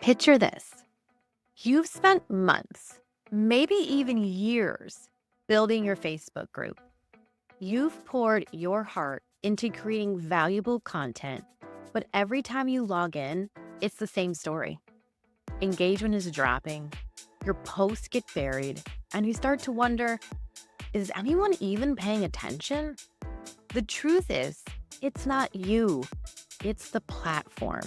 Picture this. You've spent months, maybe even years, building your Facebook group. You've poured your heart into creating valuable content, but every time you log in, it's the same story. Engagement is dropping, your posts get buried, and you start to wonder, is anyone even paying attention? The truth is, it's not you, it's the platform.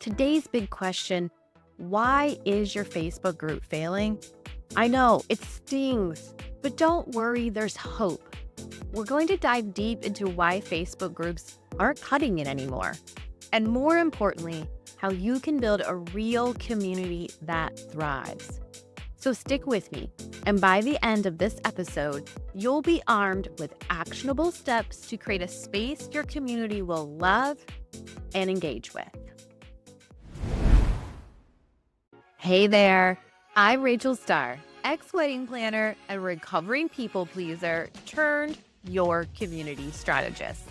Today's big question: why is your Facebook group failing? I know it stings, but don't worry, there's hope. We're going to dive deep into why Facebook groups aren't cutting it anymore, and more importantly, how you can build a real community that thrives. So stick with me, and by the end of this episode, you'll be armed with actionable steps to create a space your community will love and engage with. Hey there, I'm Rachel Starr, ex-wedding planner and recovering people pleaser turned your community strategist.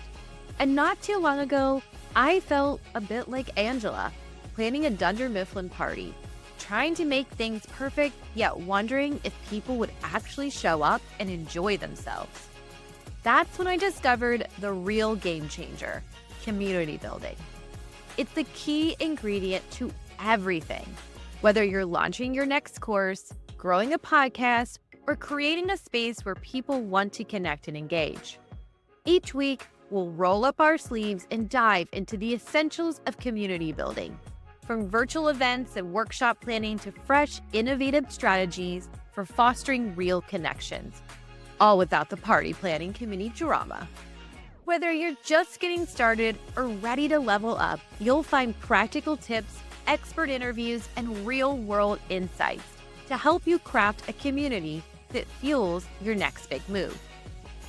And not too long ago, I felt a bit like Angela, planning a Dunder Mifflin party, trying to make things perfect, yet wondering if people would actually show up and enjoy themselves. That's when I discovered the real game changer: community building. It's the key ingredient to everything. Whether you're launching your next course, growing a podcast, or creating a space where people want to connect and engage. Each week, we'll roll up our sleeves and dive into the essentials of community building, from virtual events and workshop planning to fresh, innovative strategies for fostering real connections, all without the party planning community drama. Whether you're just getting started or ready to level up, you'll find practical tips, expert interviews, and real-world insights to help you craft a community that fuels your next big move.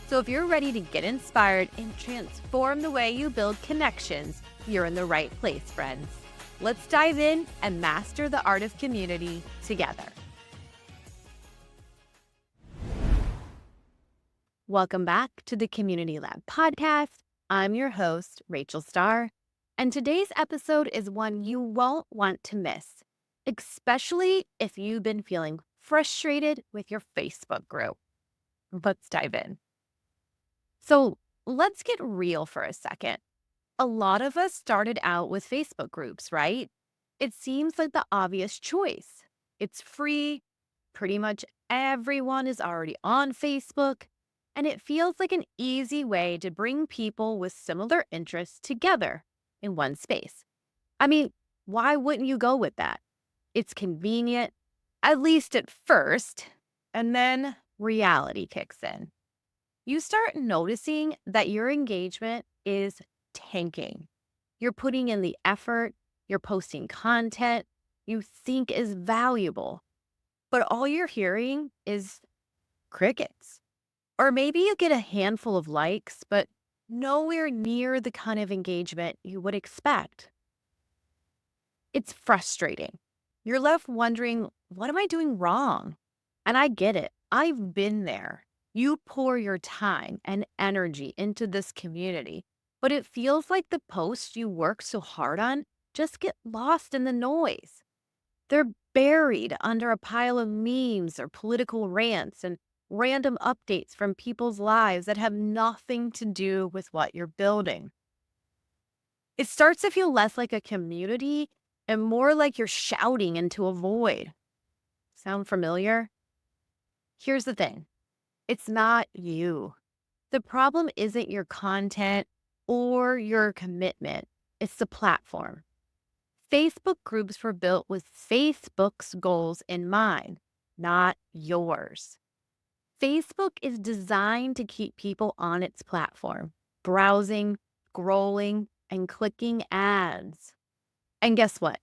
So if you're ready to get inspired and transform the way you build connections, you're in the right place, friends. Let's dive in and master the art of community together. Welcome back to the Community Lab podcast. I'm your host, Rachel Starr. And today's episode is one you won't want to miss, especially if you've been feeling frustrated with your Facebook group. Let's dive in. So let's get real for a second. A lot of us started out with Facebook groups, right? It seems like the obvious choice. It's free. Pretty much everyone is already on Facebook. And it feels like an easy way to bring people with similar interests together in one space. I mean, why wouldn't you go with that? It's convenient, at least at first, and then reality kicks in. You start noticing that your engagement is tanking. You're putting in the effort, you're posting content you think is valuable, but all you're hearing is crickets. Or maybe you get a handful of likes, but nowhere near the kind of engagement you would expect. It's frustrating. You're left wondering, what am I doing wrong? And I get it. I've been there. You pour your time and energy into this community, but it feels like the posts you work so hard on just get lost in the noise. They're buried under a pile of memes or political rants and random updates from people's lives that have nothing to do with what you're building. It starts to feel less like a community and more like you're shouting into a void. Sound familiar? Here's the thing. It's not you. The problem isn't your content or your commitment. It's the platform. Facebook groups were built with Facebook's goals in mind, not yours. Facebook is designed to keep people on its platform, browsing, scrolling, and clicking ads. And guess what?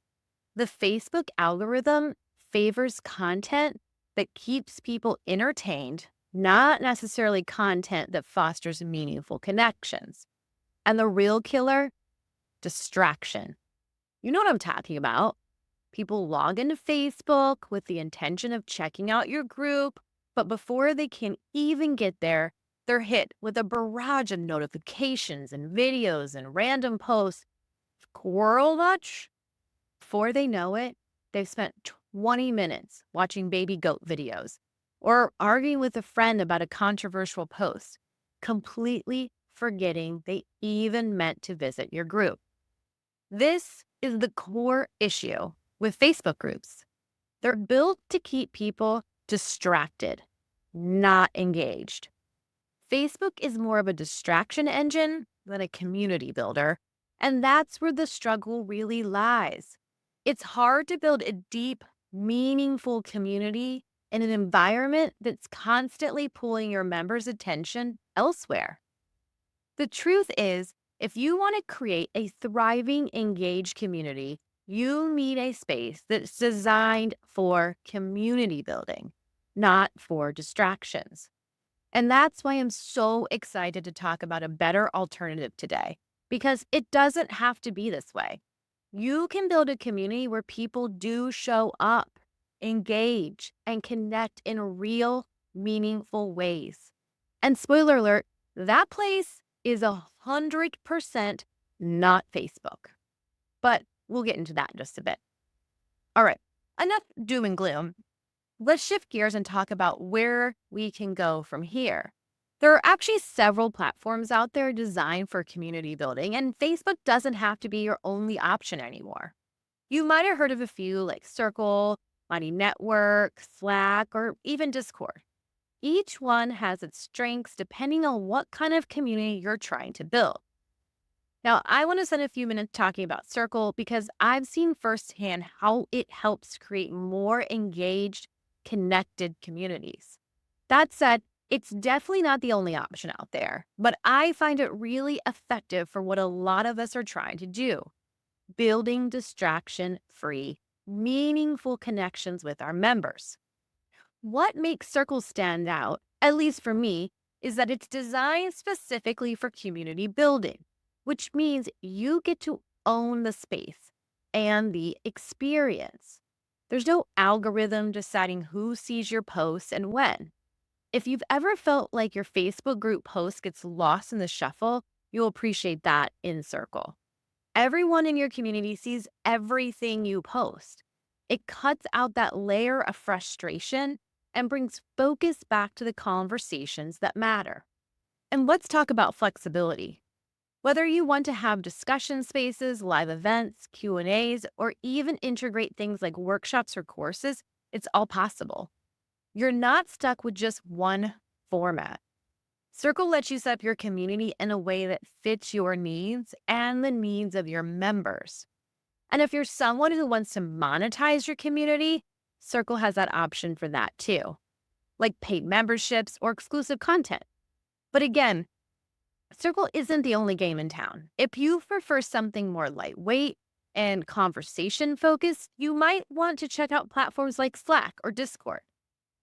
The Facebook algorithm favors content that keeps people entertained, not necessarily content that fosters meaningful connections. And the real killer? Distraction. You know what I'm talking about. People log into Facebook with the intention of checking out your group, but before they can even get there, they're hit with a barrage of notifications and videos and random posts. Squirrel much? before they know it, they've spent 20 minutes watching baby goat videos or arguing with a friend about a controversial post, completely forgetting they even meant to visit your group. This is the core issue with Facebook groups. They're built to keep people distracted, not engaged. Facebook is more of a distraction engine than a community builder, and that's where the struggle really lies. It's hard to build a deep, meaningful community in an environment that's constantly pulling your members' attention elsewhere. The truth is, if you want to create a thriving, engaged community, you need a space that's designed for community building, not for distractions. And that's why I'm so excited to talk about a better alternative today, because it doesn't have to be this way. You can build a community where people do show up, engage, and connect in real, meaningful ways. And spoiler alert, that place is 100% not Facebook. But we'll get into that in just a bit. All right, enough doom and gloom. Let's shift gears and talk about where we can go from here. There are actually several platforms out there designed for community building, and Facebook doesn't have to be your only option anymore. You might have heard of a few like Circle, Mighty Network, Slack, or even Discord. Each one has its strengths depending on what kind of community you're trying to build. Now, I want to spend a few minutes talking about Circle because I've seen firsthand how it helps create more engaged, connected communities. That said, it's definitely not the only option out there, but I find it really effective for what a lot of us are trying to do: building distraction free, meaningful connections with our members. What makes Circle stand out, at least for me, is that it's designed specifically for community building, which means you get to own the space and the experience. There's no algorithm deciding who sees your posts and when. If you've ever felt like your Facebook group post gets lost in the shuffle, you'll appreciate that in Circle. Everyone in your community sees everything you post. It cuts out that layer of frustration and brings focus back to the conversations that matter. And let's talk about flexibility. Whether you want to have discussion spaces, live events, Q&As, or even integrate things like workshops or courses, it's all possible. You're not stuck with just one format. Circle lets you set up your community in a way that fits your needs and the needs of your members. And if you're someone who wants to monetize your community, Circle has that option for that too, like paid memberships or exclusive content. But again, Circle isn't the only game in town. If you prefer something more lightweight and conversation focused, you might want to check out platforms like Slack or Discord.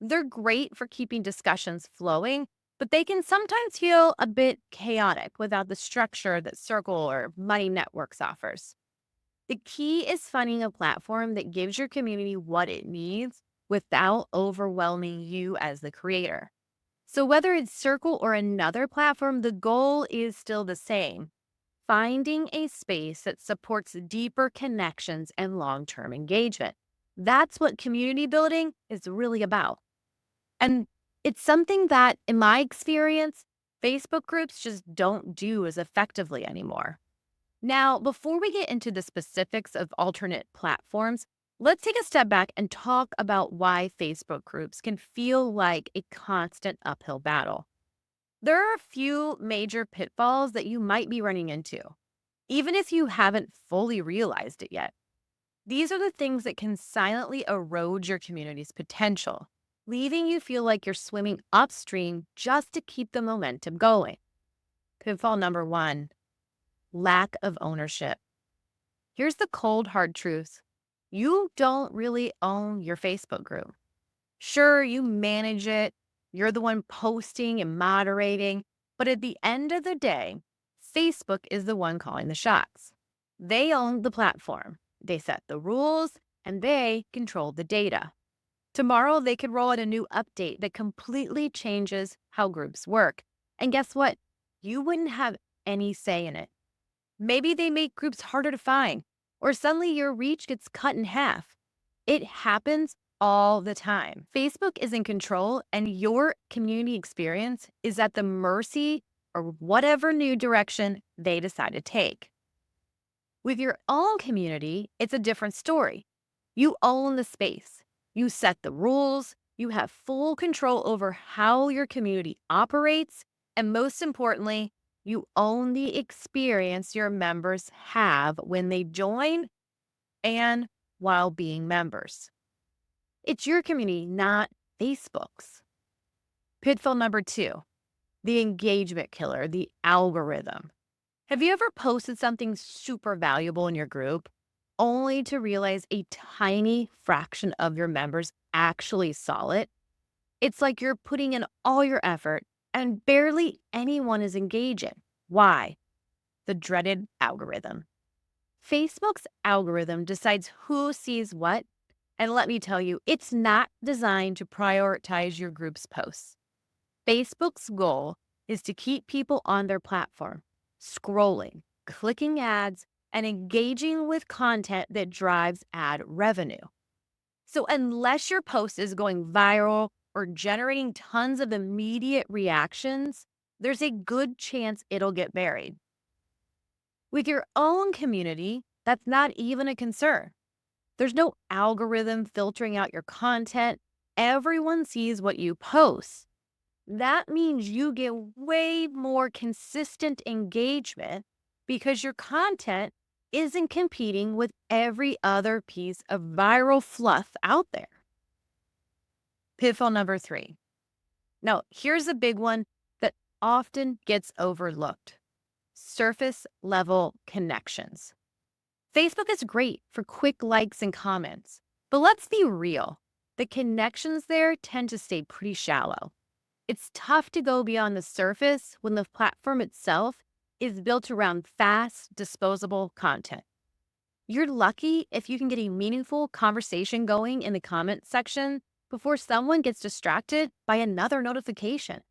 They're great for keeping discussions flowing, but they can sometimes feel a bit chaotic without the structure that Circle or Money Networks offers. The key is finding a platform that gives your community what it needs without overwhelming you as the creator. So whether it's Circle or another platform, the goal is still the same: finding a space that supports deeper connections and long-term engagement. That's what community building is really about. And it's something that, in my experience, Facebook groups just don't do as effectively anymore. Now, before we get into the specifics of alternate platforms, let's take a step back and talk about why Facebook groups can feel like a constant uphill battle. There are a few major pitfalls that you might be running into, even if you haven't fully realized it yet. These are the things that can silently erode your community's potential, leaving you feel like you're swimming upstream just to keep the momentum going. Pitfall number one: lack of ownership. Here's the cold, hard truth: you don't really own your Facebook group. Sure, you manage it, you're the one posting and moderating, but at the end of the day, Facebook is the one calling the shots. They own the platform, they set the rules, and they control the data. Tomorrow, they could roll out a new update that completely changes how groups work. And guess what? You wouldn't have any say in it. Maybe they make groups harder to find, or suddenly your reach gets cut in half. It happens all the time. Facebook is in control, and your community experience is at the mercy or whatever new direction they decide to take. With your own community, it's a different story. You own the space, you set the rules, you have full control over how your community operates, and most importantly, you own the experience your members have when they join and while being members. It's your community, not Facebook's. Pitfall number 2, the engagement killer, the algorithm. Have you ever posted something super valuable in your group only to realize a tiny fraction of your members actually saw it? It's like you're putting in all your effort and barely anyone is engaging. Why? The dreaded algorithm. Facebook's algorithm decides who sees what, and let me tell you, it's not designed to prioritize your group's posts. Facebook's goal is to keep people on their platform, scrolling, clicking ads, and engaging with content that drives ad revenue. So, unless your post is going viral or generating tons of immediate reactions, there's a good chance it'll get buried. With your own community, that's not even a concern. There's no algorithm filtering out your content. Everyone sees what you post. That means you get way more consistent engagement because your content isn't competing with every other piece of viral fluff out there. Pitfall number 3. Now, here's a big one that often gets overlooked: surface level connections. Facebook is great for quick likes and comments, but let's be real. The connections there tend to stay pretty shallow. It's tough to go beyond the surface when the platform itself is built around fast, disposable content. You're lucky if you can get a meaningful conversation going in the comment section before someone gets distracted by another notification.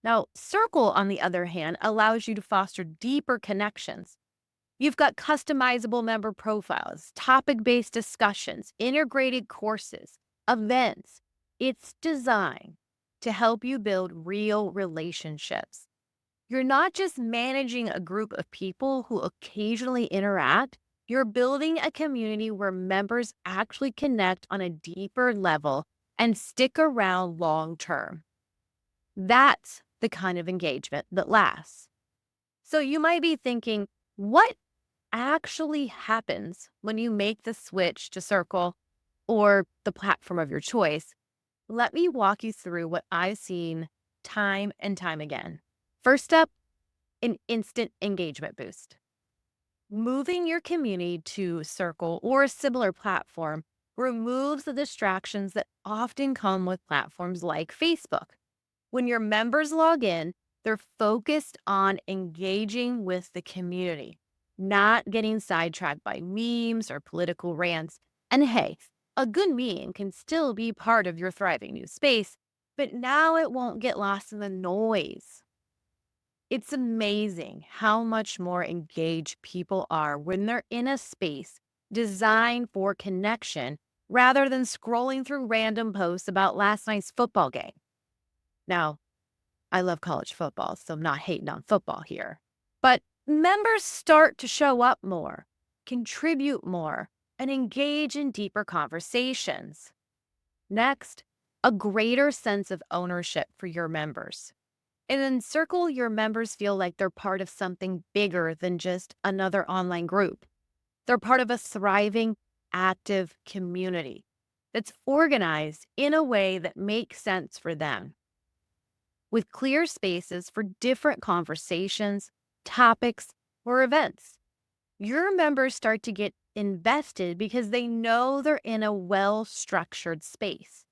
Now, Circle, on the other hand, allows you to foster deeper connections. You've got customizable member profiles, topic-based discussions, integrated courses, events. It's designed to help you build real relationships. You're not just managing a group of people who occasionally interact, you're building a community where members actually connect on a deeper level and stick around long term. That's the kind of engagement that lasts. So you might be thinking, what actually happens when you make the switch to Circle or the platform of your choice? Let me walk you through what I've seen time and time again. First up, an instant engagement boost. Moving your community to Circle or a similar platform removes the distractions that often come with platforms like Facebook. When your members log in, they're focused on engaging with the community, not getting sidetracked by memes or political rants. And hey, a good meme can still be part of your thriving new space, but now it won't get lost in the noise. It's amazing how much more engaged people are when they're in a space designed for connection rather than scrolling through random posts about last night's football game. Now, I love college football, so I'm not hating on football here. But members start to show up more, contribute more, and engage in deeper conversations. Next, a greater sense of ownership for your members. And in Circle, your members feel like they're part of something bigger than just another online group. They're part of a thriving, active community that's organized in a way that makes sense for them, with clear spaces for different conversations, topics, or events. Your members start to get invested because they know they're in a well-structured space.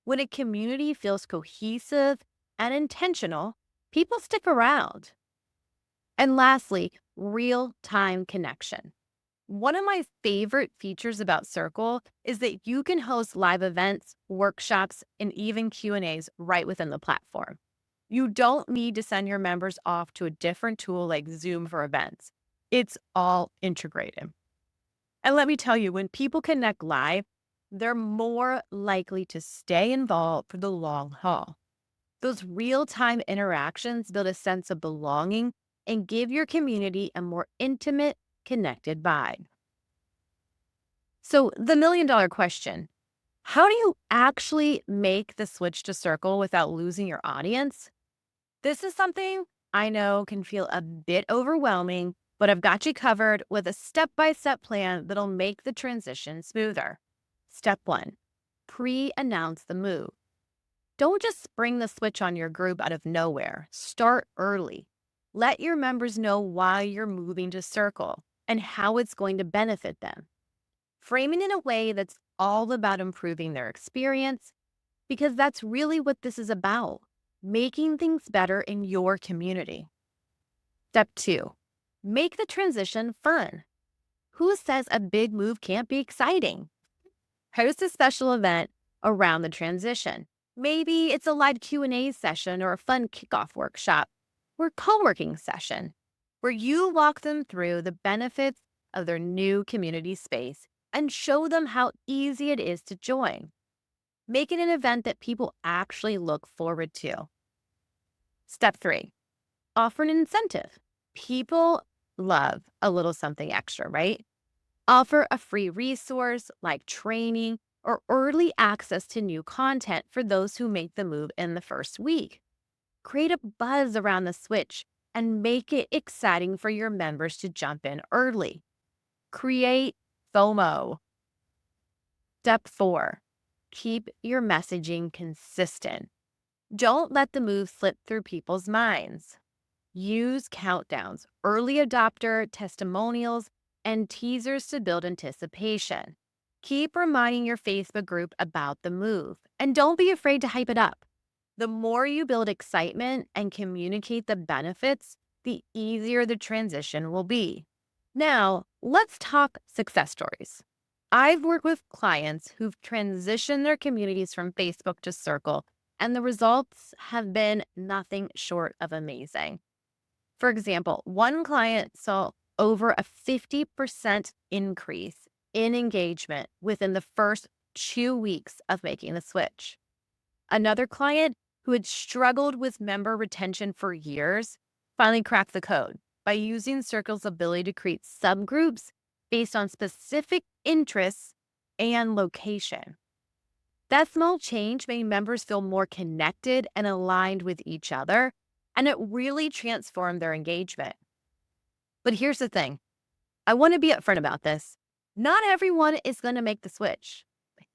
When a community feels cohesive and intentional, people stick around. And lastly, real-time connection. One of my favorite features about Circle is that you can host live events, workshops, and even Q&As right within the platform. You don't need to send your members off to a different tool like Zoom for events. It's all integrated. And let me tell you, when people connect live, they're more likely to stay involved for the long haul. Those real time interactions build a sense of belonging and give your community a more intimate, connected vibe. So, the $1 million question: how do you actually make the switch to circle without losing your audience? This is something I know can feel a bit overwhelming, but I've got you covered with a step by step plan that'll make the transition smoother. Step one: pre announce the move. Don't just spring the switch on your group out of nowhere. Start early. Let your members know why you're moving to Circle and how it's going to benefit them. Frame it in a way that's all about improving their experience, because that's really what this is about: making things better in your community. Step two: make the transition fun. Who says a big move can't be exciting? Host a special event around the transition. Maybe it's a live Q&A session or a fun kickoff workshop or co-working session where you walk them through the benefits of their new community space and show them how easy it is to join. Make it an event that people actually look forward to. Step three: offer an incentive. People love a little something extra, right? Offer a free resource like training or early access to new content for those who make the move in the first week. Create a buzz around the switch and make it exciting for your members to jump in early. Create FOMO. Step four: keep your messaging consistent. Don't let the move slip through people's minds. Use countdowns, early adopter testimonials, and teasers to build anticipation. Keep reminding your Facebook group about the move, and don't be afraid to hype it up. The more you build excitement and communicate the benefits, the easier the transition will be. Now, let's talk success stories. I've worked with clients who've transitioned their communities from Facebook to Circle, and the results have been nothing short of amazing. For example, one client saw over a 50% increase in engagement within the first 2 weeks of making the switch. Another client who had struggled with member retention for years finally cracked the code by using Circle's ability to create subgroups based on specific interests and location. That small change made members feel more connected and aligned with each other, and it really transformed their engagement. But here's the thing: I want to be upfront about this. Not everyone is going to make the switch,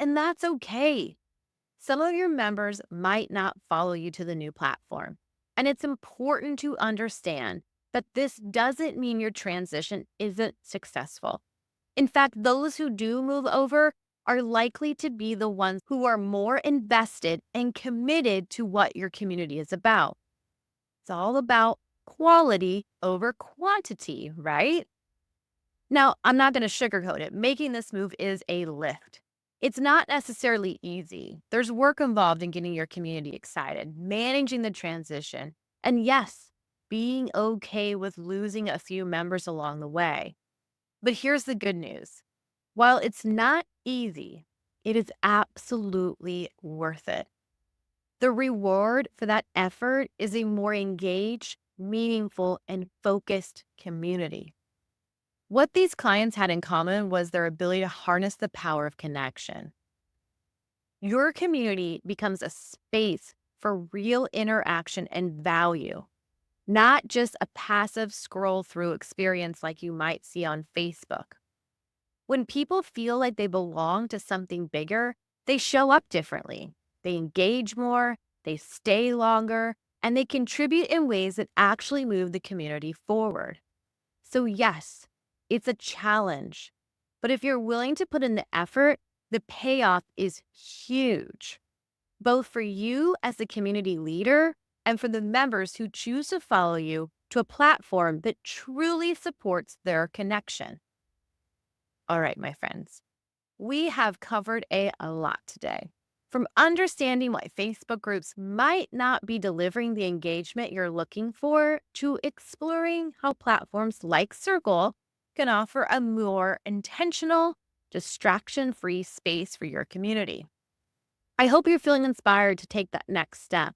and that's okay. Some of your members might not follow you to the new platform, and it's important to understand that this doesn't mean your transition isn't successful. In fact, those who do move over are likely to be the ones who are more invested and committed to what your community is about. It's all about quality over quantity, right? Now, I'm not going to sugarcoat it. Making this move is a lift. It's not necessarily easy. There's work involved in getting your community excited, managing the transition, and yes, being okay with losing a few members along the way. But here's the good news: while it's not easy, it is absolutely worth it. The reward for that effort is a more engaged, meaningful, and focused community. What these clients had in common was their ability to harness the power of connection. Your community becomes a space for real interaction and value, not just a passive scroll through experience like you might see on Facebook. When people feel like they belong to something bigger, they show up differently. They engage more, they stay longer, and they contribute in ways that actually move the community forward. So, yes, it's a challenge, but if you're willing to put in the effort, the payoff is huge, both for you as the community leader and for the members who choose to follow you to a platform that truly supports their connection. All right, my friends, we have covered a lot today. From understanding why Facebook groups might not be delivering the engagement you're looking for, to exploring how platforms like Circle can offer a more intentional, distraction free space for your community. I hope you're feeling inspired to take that next step.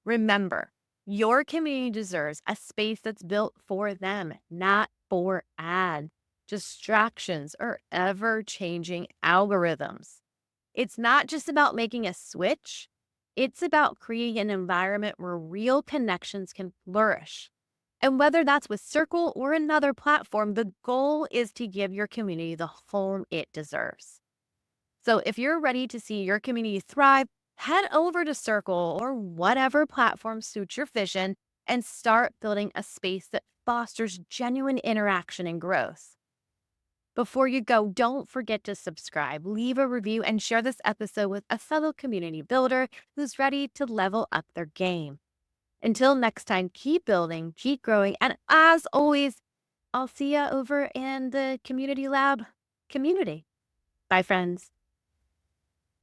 Remember, your community deserves a space that's built for them, not for ads, distractions, or ever changing algorithms. It's not just about making a switch, it's about creating an environment where real connections can flourish. And whether that's with Circle or another platform, the goal is to give your community the home it deserves. So if you're ready to see your community thrive, head over to Circle or whatever platform suits your vision and start building a space that fosters genuine interaction and growth. Before you go, don't forget to subscribe, leave a review, and share this episode with a fellow community builder who's ready to level up their game. Until next time, keep building, keep growing, and as always, I'll see you over in the Community Lab community. Bye, friends.